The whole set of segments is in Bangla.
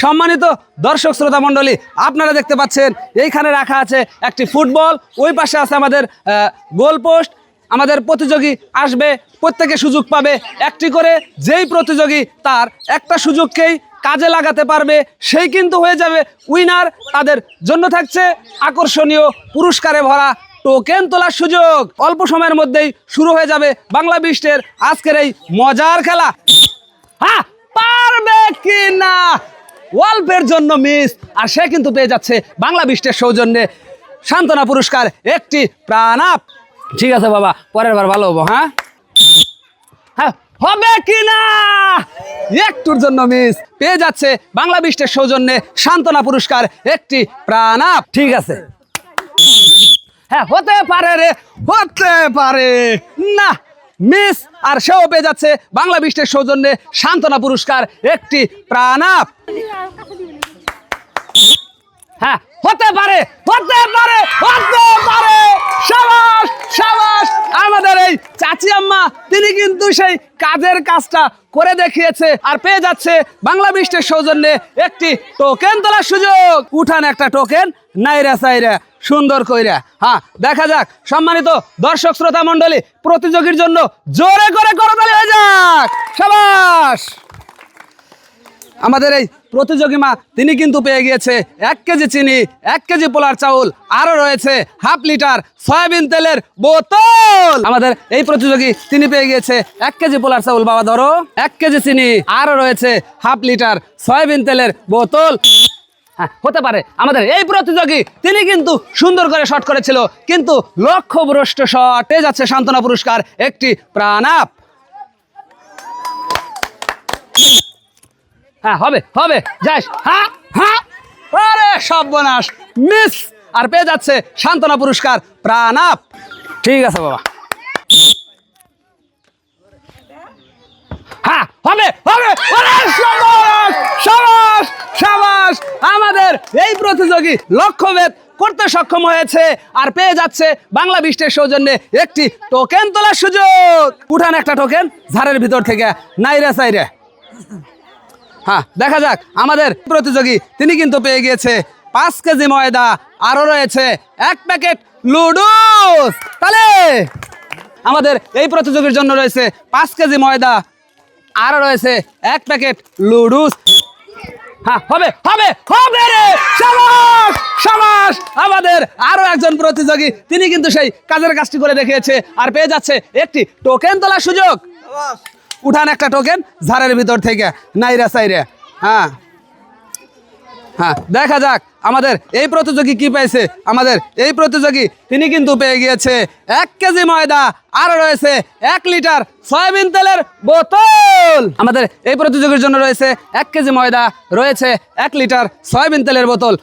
সম্মানিত দর্শক শ্রোতা মণ্ডলী, আপনারা দেখতে পাচ্ছেন এইখানে রাখা আছে একটি ফুটবল, ওই পাশে আছে আমাদের গোলপোস্ট। আমাদের প্রতিযোগী আসবে, প্রত্যেকে সুযোগ পাবে একটি করে। যেই প্রতিযোগী তার একটা সুযোগকেই কাজে লাগাতে পারবে সেই কিন্তু হয়ে যাবে উইনার। তাদের জন্য থাকছে আকর্ষণীয় পুরস্কারে ভরা টোকেন তোলার সুযোগ। অল্প সময়ের মধ্যেই শুরু হয়ে যাবে বাংলা বিস্টের আজকের এই মজার খেলা। হ্যাঁ, পারবে কি না, অল্পের জন্য মিস, আর সে কিন্তু পেয়ে যাচ্ছে বাংলা বিস্টের সৌজন্যে সান্ত্বনা পুরস্কার একটি প্রাণ আপ। ঠিক আছে বাবা, পরের বার ভালো হবো। হ্যাঁ হ্যাঁ, হবে কি না, একটুর জন্য মিস, পেয়ে যাচ্ছে বাংলা বিস্টের সৌজন্যে সান্ত্বনা পুরস্কার একটি প্রাণ আপ। ঠিক আছে, হ্যাঁ হতে পারে রে, হতে পারে না, মিস, আর সেও পেয়ে যাচ্ছে বাংলা বিস্টের সৌজন্যে সান্ত্বনা পুরস্কার একটি প্রাণ আপ। হ্যাঁ হতে পারে, হতে পারে, হতে পারে, সাবাস সাবাস। আমাদের এই চাচি আম্মা তিনি কিন্তু সেই কাজের কাজটা করে দেখিয়েছে আর পেয়ে যাচ্ছে বাংলা বিস্টের সৌজন্যে একটি টোকেন তোলার সুযোগ। উঠান একটা টোকেন, নাইরা সাইরা সুন্দর কইরা। হ্যাঁ, দেখা যাক সম্মানিত দর্শক শ্রোতা মণ্ডলী, প্রতিযোগীর জন্য জোরে করে করতালি হয়ে যাক। সাবাস। আমাদের এই প্রতিযোগী মা তিনি কিন্তু পেয়ে গিয়েছে 1 কেজি চিনি, 1 কেজি পোলার চাউল, আরও রয়েছে হাফ লিটার সয়াবিন তেলের বোতল। আমাদের এই প্রতিযোগী তিনি পেয়ে গিয়েছে 1 কেজি পোলার চাউল, বাবা ধরো, 1 কেজি চিনি, আরও রয়েছে হাফ লিটার সয়াবিন তেলের বোতল। হ্যাঁ হতে পারে। আমাদের এই প্রতিযোগী তিনি কিন্তু সুন্দর করে শট করেছিল, কিন্তু লক্ষ্যভ্রষ্ট শট, পেয়ে যাচ্ছে সান্ত্বনা পুরস্কার একটি প্রাণ আপ। হ্যাঁ হবে হবে, যাস। হ্যাঁ হ্যাঁ, আরে সর্বনাশ, মিস, আর পেয়ে যাচ্ছে সান্ত্বনা পুরস্কার প্রাণ আপ। ঠিক আছে বাবা, হ্যাঁ হবে হবে, সাবাস সাবাস সাবাস। আমাদের এই প্রতিযোগী লক্ষ্যভেদ করতে সক্ষম হয়েছে আর পেয়ে যাচ্ছে বাংলা বিস্টের সৌজন্যে একটি টোকেন তোলার সুযোগ। উঠান একটা টোকেন ঝাড়ের ভিতর থেকে, নাইরা সাইরে। হ্যাঁ, দেখা যাক আমাদের প্রতিযোগী তিনি কিন্তু পেয়ে গিয়েছে 5 কেজি ময়দা, আরও রয়েছে 1 প্যাকেট লুডুস। তাহলে আমাদের এই প্রতিযোগীর জন্য রয়েছে 5 কেজি ময়দা, আরও রয়েছে 1 প্যাকেট লুডুস। হ্যাঁ হবে হবে হবে রে, সাবাস সাবাস। আমাদের আরো একজন প্রতিযোগী তিনি কিন্তু সেই কাজের কাজটি করে দেখিয়েছে আর পেয়ে যাচ্ছে একটি টোকেন তোলার সুযোগ। উঠান একটা টোকেন ঝাড়ের ভিতর থেকে, নাইরা সাইরে। হ্যাঁ হ্যাঁ, দেখা যাক আমাদের এই প্রতিযোগী কি পেয়েছে। আমাদের এই প্রতিযোগী তিনি কিন্তু পেয়ে গিয়েছে 1 কেজি ময়দা, আরও রয়েছে 1 লিটার সয়াবিন তেলের বোতল। আমাদের এই প্রতিযোগীর জন্য রয়েছে 1 কেজি ময়দা, রয়েছে 1 লিটার সয়াবিন তেলের বোতল।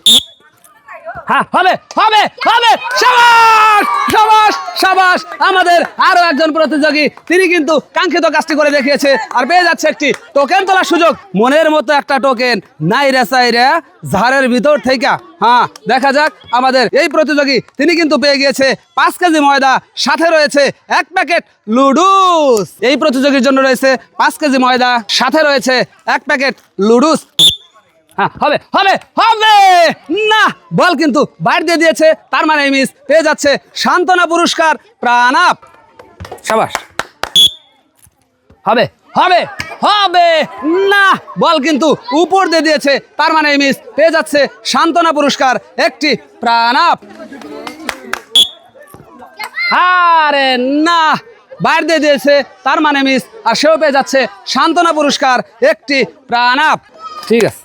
হ্যাঁ হবে হবে হবে, সাবাস সাবাস সাবাস। আমাদের আরো একজন প্রতিযোগী তিনি কিন্তু কাঙ্ক্ষিত কাজটি করে দেখিয়েছে আর পেয়ে যাচ্ছে একটি টোকেন তোলার সুযোগ। মনের মতো একটা টোকেন, নাইরা সাইরা ঝাড়ের ভিতর থেকে। হ্যাঁ, দেখা যাক আমাদের এই প্রতিযোগী তিনি কিন্তু পেয়ে গিয়েছে 5 কেজি ময়দা, সাথে রয়েছে 1 প্যাকেট লুডুস। এই প্রতিযোগীর জন্য রয়েছে 5 কেজি ময়দা, সাথে রয়েছে 1 প্যাকেট লুডুস। হ্যাঁ হবে হবে হবে, না, বল কিন্তু বাইরে দিয়ে দিয়েছে, তার মানে মিস, পেয়ে যাচ্ছে সান্ত্বনা পুরস্কার প্রাণ আপ। সাবাস। হবে হবে হবে, না, বল কিন্তু উপর দিয়ে দিয়েছে, তার মানে মিস, পেয়ে যাচ্ছে সান্ত্বনা পুরস্কার একটি প্রাণ আপ। আরে না, বাইরে দিয়ে দিয়েছে, তার মানে মিস, আর সেও পেয়ে যাচ্ছে সান্ত্বনা পুরস্কার একটি প্রাণ আপ। ঠিক আছে।